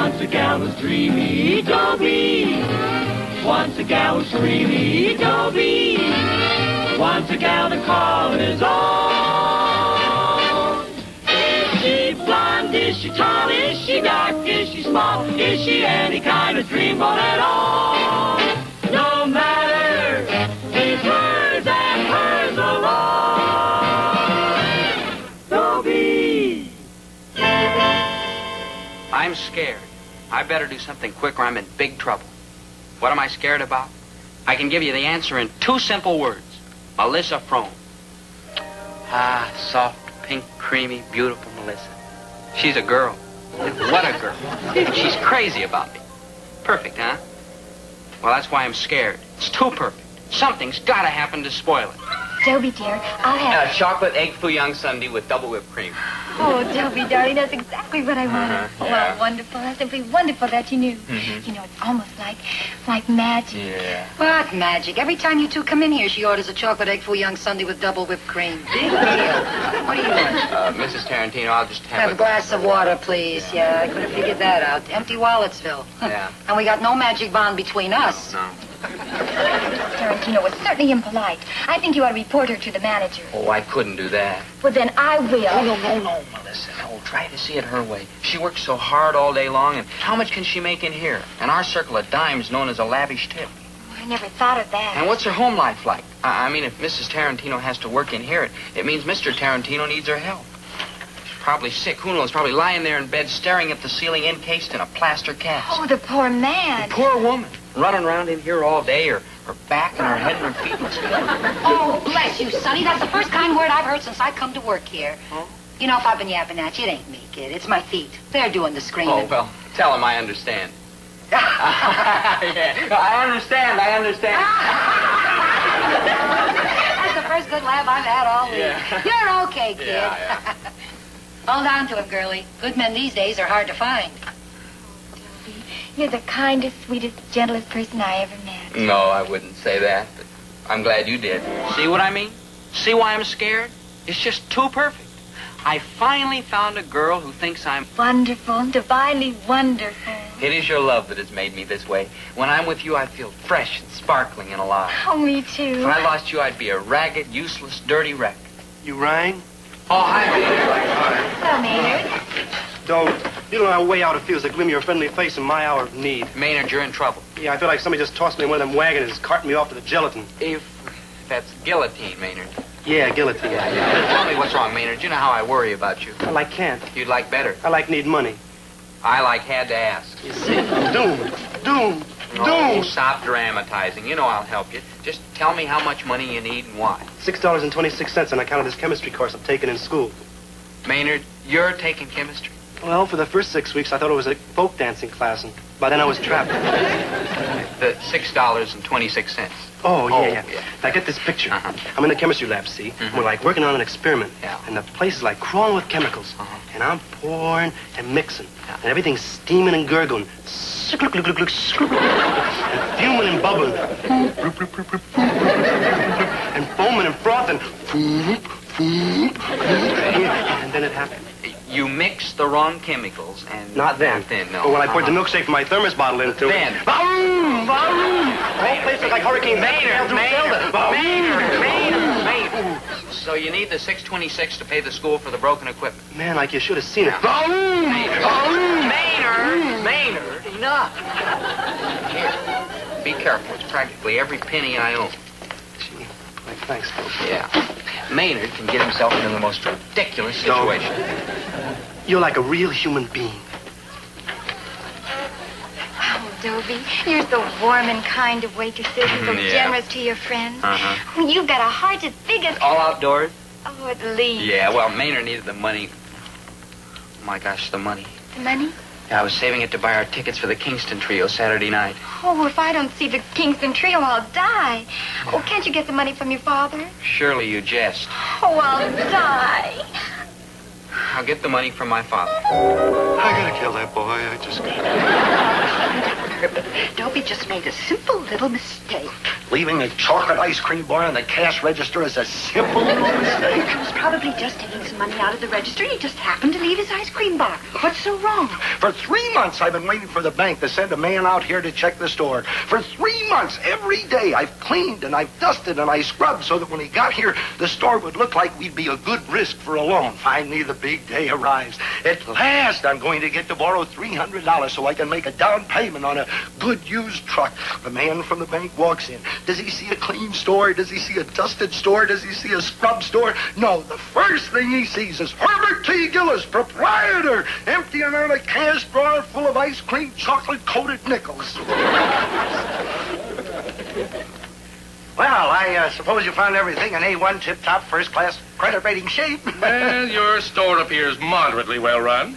Once a gal was dreamy, Dobie. Once a gal was dreamy, Dobie. Once a gal to call his own. Is she blonde? Is she tall? Is she dark? Is she small? Is she any kind of dreamboat at all? No matter, he's hers and hers alone. Dobie. I'm scared. I better do something quick or I'm in big trouble. What am I scared about? I can give you the answer in 2 simple words. Melissa Frome. Ah, soft, pink, creamy, beautiful Melissa. She's a girl. What a girl. And she's crazy about me. Perfect, huh? Well, that's why I'm scared. It's too perfect. Something's got to happen to spoil it. Dobie, dear, I'll have... chocolate egg fouillon sundae with double whipped cream. Oh, Dobie, darling, that's exactly what I wanted. Yeah. Oh, how wonderful. How simply wonderful that you knew. You know, it's almost like magic. Yeah. What magic? Every time you two come in here, she orders a chocolate egg fouillon sundae with double whipped cream. Big deal. What do you want? Mrs. Tarantino, I'll just Have a glass of water, please. Yeah, I could have figured that out. Empty Walletsville. Yeah. And we got no magic bond between us. No. Tarantino was certainly impolite. I think you ought to report her to the manager. Oh, I couldn't do that. Well, then I will. Oh, no, Melissa. No, try to see it her way. She works so hard all day long, and how much can she make in here? And our circle of dimes known as a lavish tip. I never thought of that. And what's her home life like? I mean, if Mrs. Tarantino has to work in here, it means Mr. Tarantino needs her help. She's probably sick. Who knows? Probably lying there in bed staring at the ceiling encased in a plaster cast. Oh, the poor man. The poor woman. Running around in here all day, her back and her head and her feet must be... Oh, bless you, Sonny. That's the first kind word I've heard since I come to work here. Huh? You know, if I've been yapping at you, it ain't me, kid. It's my feet. They're doing the screaming. Oh, well, tell him I understand. Yeah, I understand. That's the first good laugh I've had all week. Yeah. You're okay, kid. Yeah. Hold on to it, girlie. Good men these days are hard to find. You're the kindest, sweetest, gentlest person I ever met. No, I wouldn't say that, but I'm glad you did. See what I mean? See why I'm scared? It's just too perfect. I finally found a girl who thinks I'm... Wonderful, divinely wonderful. It is your love that has made me this way. When I'm with you, I feel fresh and sparkling and alive. Oh, me too. If I lost you, I'd be a ragged, useless, dirty wreck. You rang? Oh, hi, Maynard. Well, Maynard. You don't know how way out it feels to gleam your friendly face in my hour of need. Maynard, you're in trouble. Yeah, I feel like somebody just tossed me in one of them wagons and carted me off to the gelatin. If that's guillotine, Maynard. Yeah, guillotine. Tell me what's wrong, Maynard. You know how I worry about you. I like can't. You'd like better. I like need money. I like had to ask. You see? I'm doomed. Oh, stop dramatizing. You know I'll help you. Just tell me how much money you need and why. $6.26 on account of this chemistry course I'm taking in school. Maynard, you're taking chemistry? Well, for the first 6 weeks, I thought it was a folk dancing class, and by then I was trapped. The $6.26. Oh, yeah. Now, get this picture. I'm in the chemistry lab, see? We're like working on an experiment. Yeah. And the place is like crawling with chemicals. And I'm pouring and mixing. And everything's steaming and gurgling. And fuming and bubbling. And foaming and frothing. And then it happened. You mixed the wrong chemicals and... Not then. No. But when I poured the milkshake from my thermos bottle into Then. it... Boom! The whole place looked like Hurricane Maynard. So you need the $6.26 to pay the school for the broken equipment. Man, like you should have seen it. Maynard, enough. Here, be careful. It's practically every penny I own. Gee, thanks, folks. Yeah. Maynard can get himself into the most ridiculous situation. You're like a real human being. Oh, Dobie, you're so warm and kind of wайтresses and so generous to your friends. Oh, you've got a heart as big as... All outdoors? Oh, at least. Yeah, well, Maynard needed the money. Oh, my gosh, the money. The money? Yeah, I was saving it to buy our tickets for the Kingston Trio Saturday night. Oh, if I don't see the Kingston Trio, I'll die. Oh, can't you get the money from your father? Surely you jest. Oh, I'll die. I'll get the money from my father. I gotta kill that boy. I just gotta. Dobie just made a simple little mistake. Leaving a chocolate ice cream bar on the cash register is a simple little mistake. He was probably just taking some money out of the register. He just happened to leave his ice cream bar. What's so wrong? For 3 months, I've been waiting for the bank to send a man out here to check the store. For 3 months, every day, I've cleaned and I've dusted and I scrubbed so that when he got here, the store would look like we'd be a good risk for a loan. Finally, the big day arrives. At last, I'm going to get to borrow $300 so I can make a down payment on a good used truck. The man from the bank walks in. Does he see a clean store? Does he see a dusted store? Does he see a scrub store? No, the first thing he sees is Herbert T. Gillis, proprietor, emptying out a cash drawer full of ice cream chocolate-coated nickels. Well, I suppose you found everything in A1 tip-top first-class credit rating shape. Well, your store appears moderately well run.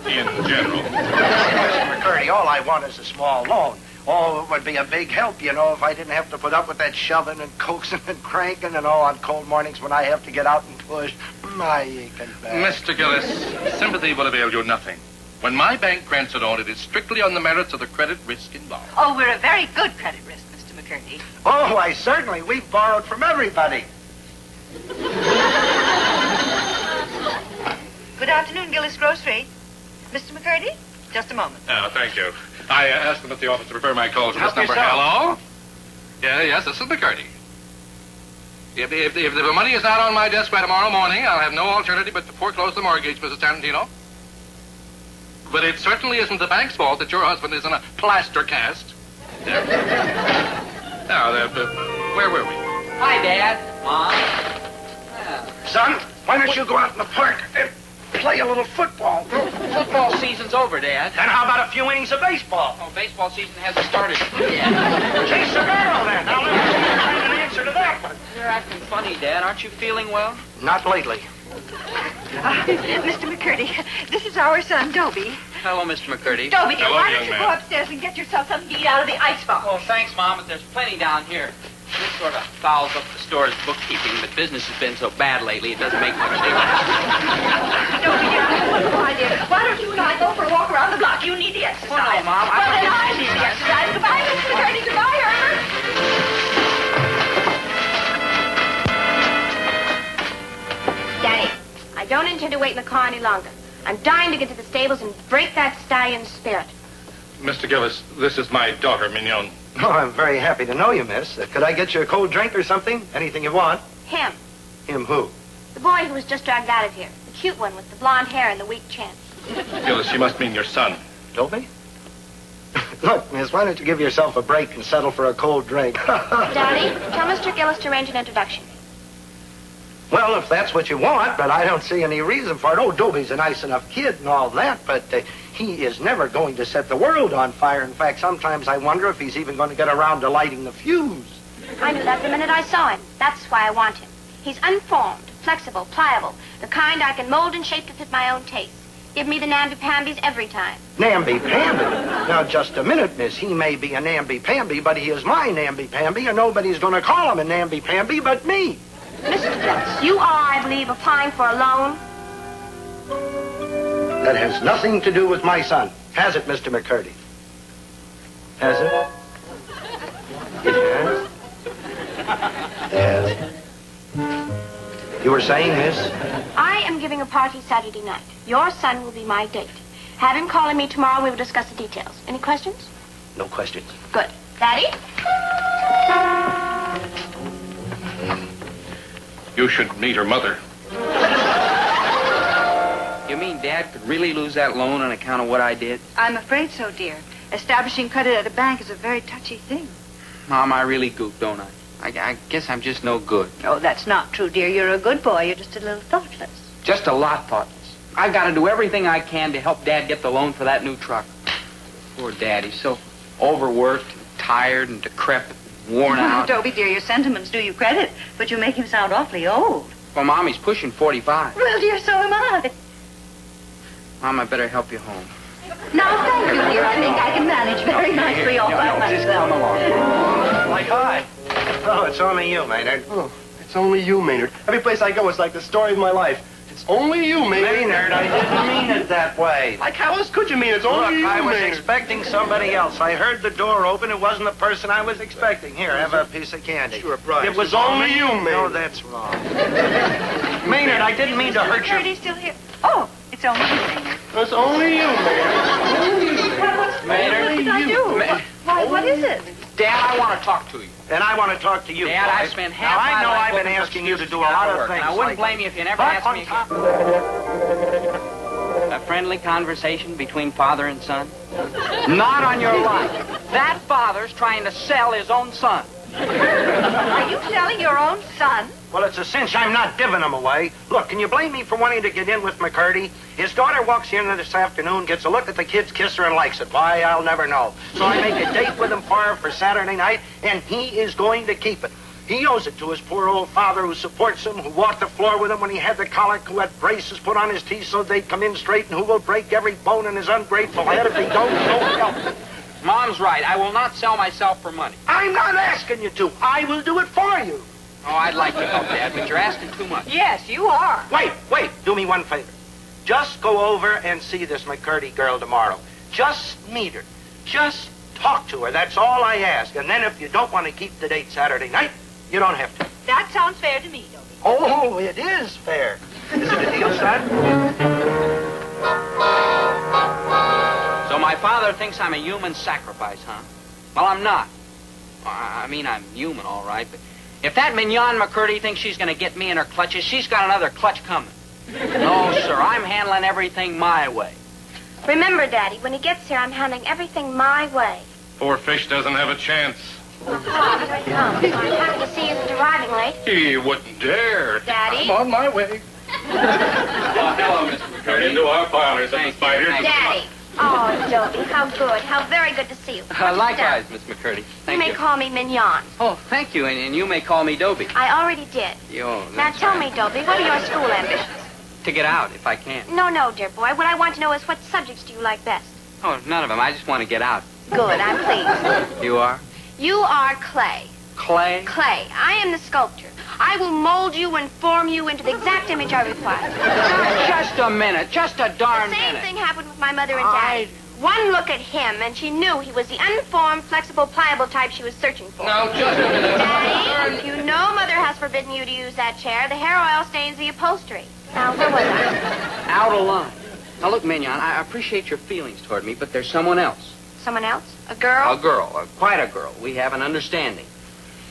In general. Mr. McCurdy, all I want is a small loan. Oh, it would be a big help, you know, if I didn't have to put up with that shoving and coaxing and cranking and all on cold mornings when I have to get out and push. My aching back. Mr. Gillis, sympathy will avail you nothing. When my bank grants a loan, it is strictly on the merits of the credit risk involved. Oh, we're a very good credit risk, Mr. McCurdy. Oh, why, certainly. We've borrowed from everybody. Good afternoon, Gillis Grocery. Mr. McCurdy, just a moment. Thank you. I asked them at the office to refer my calls to this Help number. yourself. Hello? Yes, this is McCurdy. If the money is not on my desk by tomorrow morning, I'll have no alternative but to foreclose the mortgage, Mrs. Tarantino. But it certainly isn't the bank's fault that your husband is in a plaster cast. Now, where were we? Hi, Dad. Mom. Son, why don't you go out in the park and play a little football? Football season's over, Dad. Then how about a few innings of baseball? Oh, baseball season hasn't started yet. Chase the girl, then. Now, let me find an answer to that one. You're acting funny, Dad. Aren't you feeling well? Not lately. Mr. McCurdy, this is our son, Dobie. Hello, Mr. McCurdy. Dobie, dear, Hello, why young don't you man. go upstairs and get yourself something to eat out of the icebox? Oh, thanks, Mom, but there's plenty down here. This sort of fouls up the store's bookkeeping, but business has been so bad lately, it doesn't make much difference. Dobie, dear, I have a wonderful idea. Why don't you and I go for a walk around the block? You need the exercise. Oh, no, Mom, Well, I then don't I need need the exercise. Goodbye, Mr. McCurdy. Goodbye, Herbert. Daddy, I don't intend to wait in the car any longer. I'm dying to get to the stables and break that stallion's spirit. Mr. Gillis, this is my daughter, Mignon. Oh, I'm very happy to know you, miss. Could I get you a cold drink or something? Anything you want? Him, Him who? the boy who was just dragged out of here. The cute one with the blonde hair and the weak chin. Gillis, you must mean your son. Dobie? Look, miss, why don't you give yourself a break and settle for a cold drink? Daddy, tell Mr. Gillis to arrange an introduction. Well, if that's what you want, but I don't see any reason for it. Oh, Dobie's a nice enough kid and all that, but he is never going to set the world on fire. In fact, sometimes I wonder if he's even going to get around to lighting the fuse. I knew that the minute I saw him. That's why I want him. He's unformed, flexible, pliable, the kind I can mold and shape to fit my own taste. Give me the namby-pambies every time. Namby-pamby? Now, just a minute, miss. He may be a namby-pamby, but he is my namby-pamby, and nobody's going to call him a namby-pamby but me. Mr. Gillis, you are, I believe, applying for a loan. That has nothing to do with my son. Has it, Mr. McCurdy? Has it? It has? Yes. You were saying, miss? I am giving a party Saturday night. Your son will be my date. Have him calling me tomorrow. We will discuss the details. Any questions? No questions. Good. Daddy? You should meet her mother. You mean Dad could really lose that loan on account of what I did? I'm afraid so, dear. Establishing credit at a bank is a very touchy thing. Mom, I really goofed, don't I? I guess I'm just no good. Oh, that's not true, dear. You're a good boy. You're just a little thoughtless. Just a lot thoughtless. I've got to do everything I can to help Dad get the loan for that new truck. Poor Dad, he's so overworked and tired and decrepit and worn out. Dobie, dear, your sentiments do you credit, but you make him sound awfully old. Well, Mom, he's pushing 45. Well, dear, so am I. Mom, I better help you home. Now, thank you, dear. I think I can manage very nicely all by myself. Just come along. Like, hi. Oh, it's only you, Maynard. Oh, it's only you, Maynard. Every place I go, it's like the story of my life. It's only you, Maynard. Maynard, I didn't mean it that way. Like how else could you mean? It's only you, Look, I was Maynard. expecting somebody else. I heard the door open. It wasn't the person I was expecting. Here, have a piece of candy. Sure, Bryce. It was It's only you, No, Maynard. that's wrong. Maynard, I didn't mean to hurt you. McCurdy's still here. Oh, it's only you, Maynard. It's only you, Maynard. Maynard. What did I do? Why, what is it? Dad, I want to talk to you. And I want to talk to you, Dad, boy. I spent half Now, I my know life I've been looking for asking you to do a excuses lot to of work, things. and I wouldn't like blame you if you never But asked on me top again. A friendly conversation between father and son? Not on your life. That father's trying to sell his own son. Are you selling your own son? Well, it's a cinch I'm not giving him away. Look, can you blame me for wanting to get in with McCurdy? His daughter walks in this afternoon, gets a look at the kid's kisser, and likes it. Why, I'll never know. So I make a date with him for Saturday night, and he is going to keep it. He owes it to his poor old father who supports him, who walked the floor with him when he had the colic, who had braces put on his teeth so they'd come in straight, and who will break every bone in his ungrateful head if he don't help him. Mom's right. I will not sell myself for money. I'm not asking you to. I will do it for you. Oh, I'd like to help, Dad, but you're asking too much. Yes, you are. Wait. Do me one favor. Just go over and see this McCurdy girl tomorrow. Just meet her. Just talk to her. That's all I ask. And then if you don't want to keep the date Saturday night, you don't have to. That sounds fair to me, Dobie. Oh, it is fair. Is it a deal, son? So my father thinks I'm a human sacrifice, huh? Well, I'm not. I mean, I'm human, all right, but if that mignon McCurdy thinks she's going to get me in her clutches, she's got another clutch coming. No, sir, I'm handling everything my way. Remember, Daddy, when he gets here, I'm handling everything my way. Poor fish doesn't have a chance. Oh, here he comes. I'm happy to see you arriving late. He wouldn't dare. Daddy? I'm on my way. Hello, Mr. McCurdy. Into our parlors at the Spiders. Daddy. Oh, Dobie, how good. How very good to see you. Likewise, Miss McCurdy. You Thank may you. call me Mignon. Oh, thank you, and you may call me Dobie. I already did. Yo, Now that's tell right. me, Dobie, what are your school ambitions? To get out, if I can. No, dear boy. What I want to know is what subjects do you like best? Oh, none of them. I just want to get out. Good, I'm pleased. You are? You are clay. Clay? Clay. I am the sculptor. I will mold you and form you into the exact image I require. Just a minute. Just a darn The same minute. thing happened with my mother and Daddy. One look at him, and she knew he was the unformed, flexible, pliable type she was searching for. No, just a minute. Daddy, you know Mother has forbidden you to use that chair. The hair oil stains the upholstery. Now, where was I? Out of line. Now, look, Mignon, I appreciate your feelings toward me, but there's someone else. Someone else? A girl? A girl. Quite a girl. We have an understanding.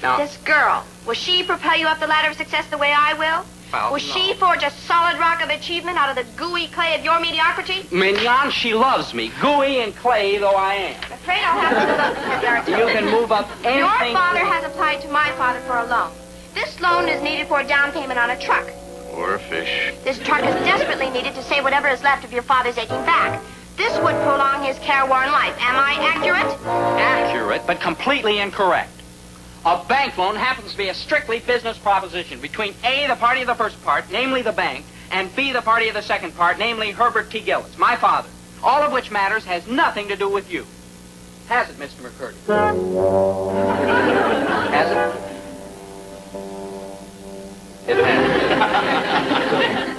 Now, This girl, will she propel you up the ladder of success the way I will? well, Will no. she forge a solid rock of achievement out of the gooey clay of your mediocrity? Mignon, she loves me, gooey and clay though I am. I'm afraid I'll have to move up the 10-yard You can move up anything. Your father has applied to my father for a loan. This loan is needed for a down payment on a truck. Poor fish. This truck is desperately needed to save whatever is left of your father's aching back. This would prolong his careworn life. Am I accurate? Accurate, but completely incorrect. A bank loan happens to be a strictly business proposition between A, the party of the first part, namely the bank, and B, the party of the second part, namely Herbert T. Gillis, my father. All of which matters has nothing to do with you. Has it, Mr. McCurdy? Has it? It has.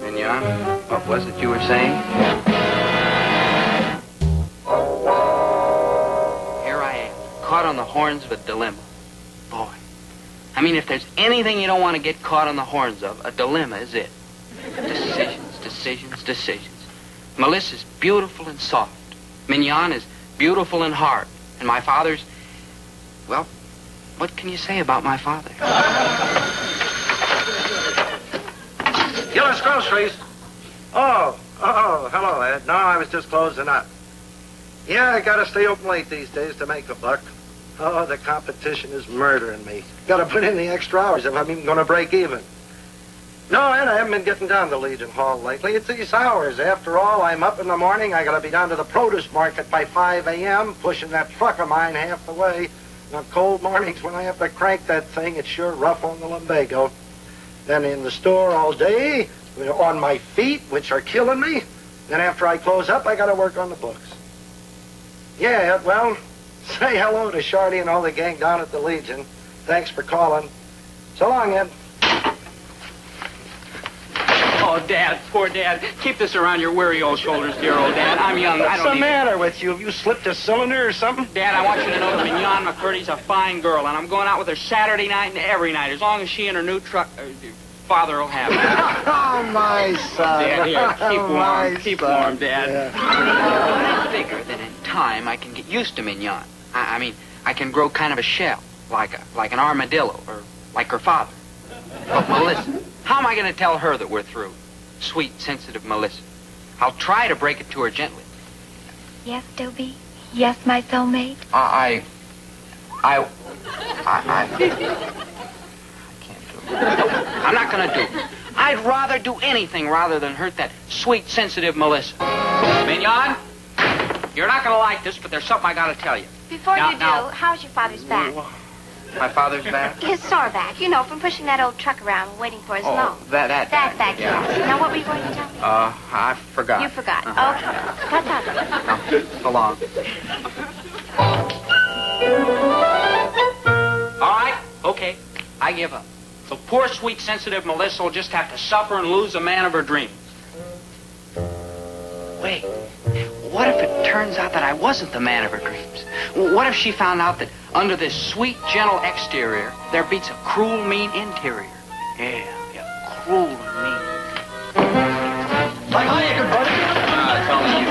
Mignon, what was it you were saying? Here I am, caught on the horns of a dilemma. Boy, I mean, if there's anything you don't want to get caught on the horns of, a dilemma is it. Decisions. Melissa's beautiful and soft. Mignon is beautiful and hard. And my father's, well, what can you say about my father? Gillis Groceries. Oh, hello, Ed. No, I was just closing up. Yeah, I gotta stay open late these days to make a buck. Oh, the competition is murdering me. Gotta put in the extra hours if I'm even gonna break even. No, Ed, I haven't been getting down to Legion Hall lately. It's these hours. After all, I'm up in the morning. I gotta be down to the produce market by 5 a.m., pushing that truck of mine half the way. On cold mornings when I have to crank that thing, it's sure rough on the lumbago. Then in the store all day, on my feet, which are killing me. Then after I close up, I gotta work on the books. Yeah, well, say hello to Shardy and all the gang down at the Legion. Thanks for calling. So long, Ed. Oh, Dad, poor Dad. Keep this around your weary old shoulders, dear old Dad. I'm young. I What's don't the need matter with you? Have you slipped a cylinder or something? Dad, I want you to know that Mignon McCurdy's a fine girl, and I'm going out with her Saturday night and every night, as long as she and her new truck... Father will have it. Oh, my son. Dad, here, keep warm. My Keep son. warm, Dad. Yeah. I figure that in time I can get used to Mignon. I mean, I can grow kind of a shell, like an armadillo, or like her father. But Melissa, how am I going to tell her that we're through? Sweet, sensitive Melissa. I'll try to break it to her gently. Yes, Dobie? Yes, my soulmate? I can't do it. I'm not going to do it. I'd rather do anything rather than hurt that sweet, sensitive Melissa. Mignon, you're not going to like this, but there's something I got to tell you. Before Now- you do, now- how's your father's back? My father's back? His sore back, you know, from pushing that old truck around waiting for his loan. that That back, yes. Now, what were you going to tell me? I forgot. You forgot. Uh-huh. Okay. Cut that. No, so long. All right, okay, I give up. So poor, sweet, sensitive Melissa will just have to suffer and lose the man of her dreams. Wait, what if it turns out that I wasn't the man of her dreams? What if she found out that under this sweet, gentle exterior, there beats a cruel, mean interior? Yeah, cruel and mean. Like, hiya, good buddy. It's only you.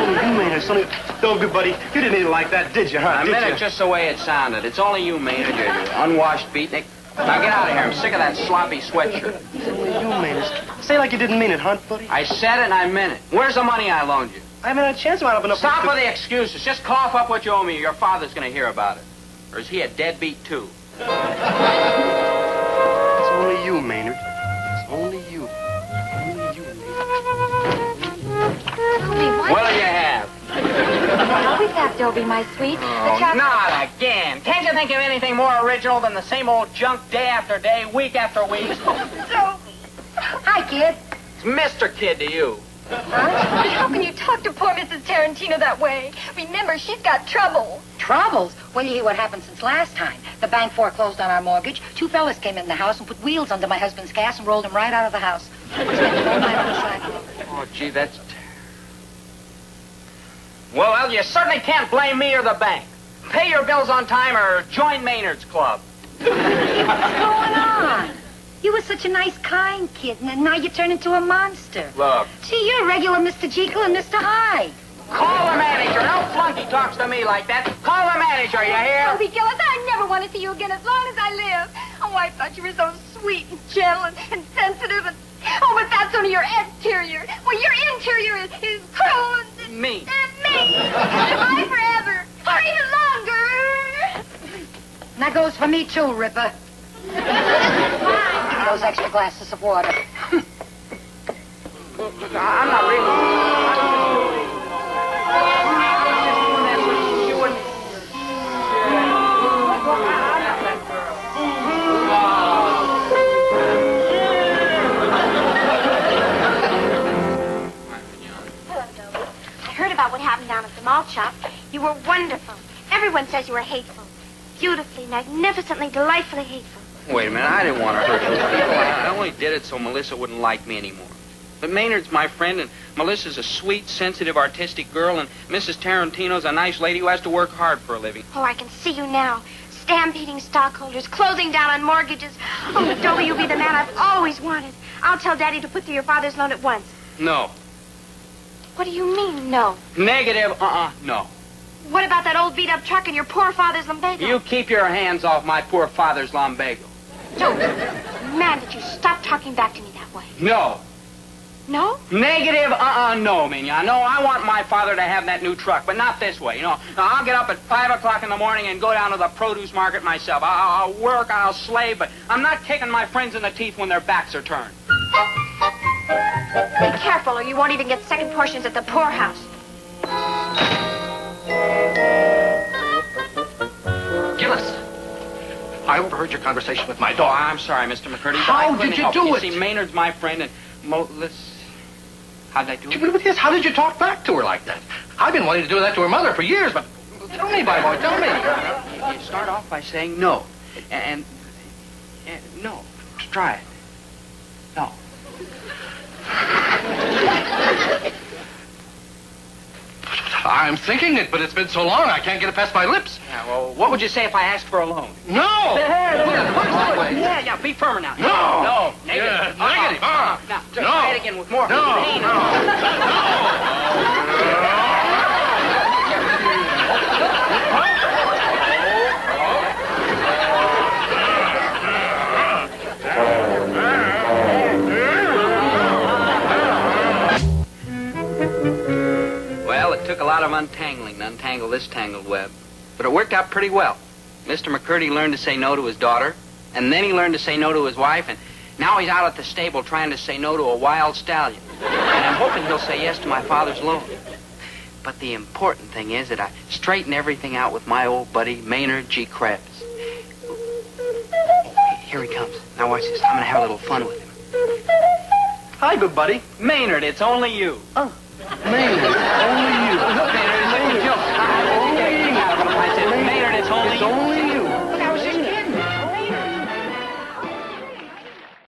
Only you made it. It's only... No, good buddy. You didn't mean it like that, did you, huh? I Did meant you? it just the way it sounded. It's only you, Maynard, you unwashed beatnik. Now get out of here. I'm sick of that sloppy sweatshirt. It's only you made it. Say like you didn't mean it, huh, buddy? I said it and I meant it. Where's the money I loaned you? I haven't had a chance about opening up... Stop with the excuses. Just cough up what you owe me or your father's going to hear about it. Or is he a deadbeat, too? It's only you, Maynard. It's only you. Only you, Maynard. What do you have? Always have, Dobie, my sweet. Oh, not again. Can't you think of anything more original than the same old junk day after day, week after week? Hi, kid. It's Mr. Kid to you. Huh? How can you talk to poor Mrs. Tarantino that way? Remember, she's got trouble. Troubles? Well, you hear what happened since last time. The bank foreclosed on our mortgage. Two fellas came in the house and put wheels under my husband's gas and rolled him right out of the house. Spent the whole night on the sidewalk. Oh, gee, that's... Well, you certainly can't blame me or the bank. Pay your bills on time or join Maynard's club. What's going on? You were such a nice, kind kid, and then now you turn into a monster. Look. Gee, you're a regular Mr. Jekyll and Mr. Hyde. Call the manager. No flunky talks to me like that. Call the manager, you hear? Dobie Gillis, I never want to see you again as long as I live. Oh, I thought you were so sweet and gentle and sensitive and... Oh, but that's only your exterior. Well, your interior is cruel and... Me. And me. Goodbye forever. Or even longer. And that goes for me, too, Ripper. Give me those extra glasses of water. I'm not really... I heard about what happened down at the malt shop. You were wonderful. Everyone says you were hateful. Beautifully, magnificently, delightfully hateful. Wait a minute, I didn't want to hurt those people. I only did it so Melissa wouldn't like me anymore. But Maynard's my friend, and Melissa's a sweet, sensitive, artistic girl, and Mrs. Tarantino's a nice lady who has to work hard for a living. Oh, I can see you now. Stampeding stockholders, closing down on mortgages. Oh, Dobie, you'll be the man I've always wanted. I'll tell Daddy to put through your father's loan at once. No. What do you mean, no? Negative, no. What about that old beat-up truck and your poor father's lumbago? You keep your hands off my poor father's lumbago. Dobie, man, did you stop talking back to me that way? No. No? Negative, no, Mignon. No, I want my father to have that new truck, but not this way. You know, I'll get up at 5 o'clock in the morning and go down to the produce market myself. I'll work, I'll slave, but I'm not kicking my friends in the teeth when their backs are turned. Be careful or you won't even get second portions at the poorhouse. Gillis, I overheard your conversation with my Oh, daughter. I'm sorry, Mr. McCurdy. How did you do it? You see, Maynard's my friend, and Melissa... How'd I do it? Yes, how did you talk back to her like that? I've been wanting to do that to her mother for years, but tell me, boy, tell me. You start off by saying no. And no. Try it. No. I'm thinking it, but it's been so long I can't get it past my lips. Yeah, well, what would you say if I asked for a loan? No! Yeah, be firmer now. No! No, negative. Yeah, negative. Now, just try it again with more pain. Well, it took a lot of untangling to untangle this tangled web, but it worked out pretty well. Mr. McCurdy learned to say no to his daughter, and then he learned to say no to his wife, and now he's out at the stable trying to say no to a wild stallion. And I'm hoping he'll say yes to my father's loan. But the important thing is that I straighten everything out with my old buddy, Maynard G. Krebs. Oh, here he comes. Now watch this. I'm going to have a little fun with him. Hi, good buddy. Maynard, it's only you. Maynard, only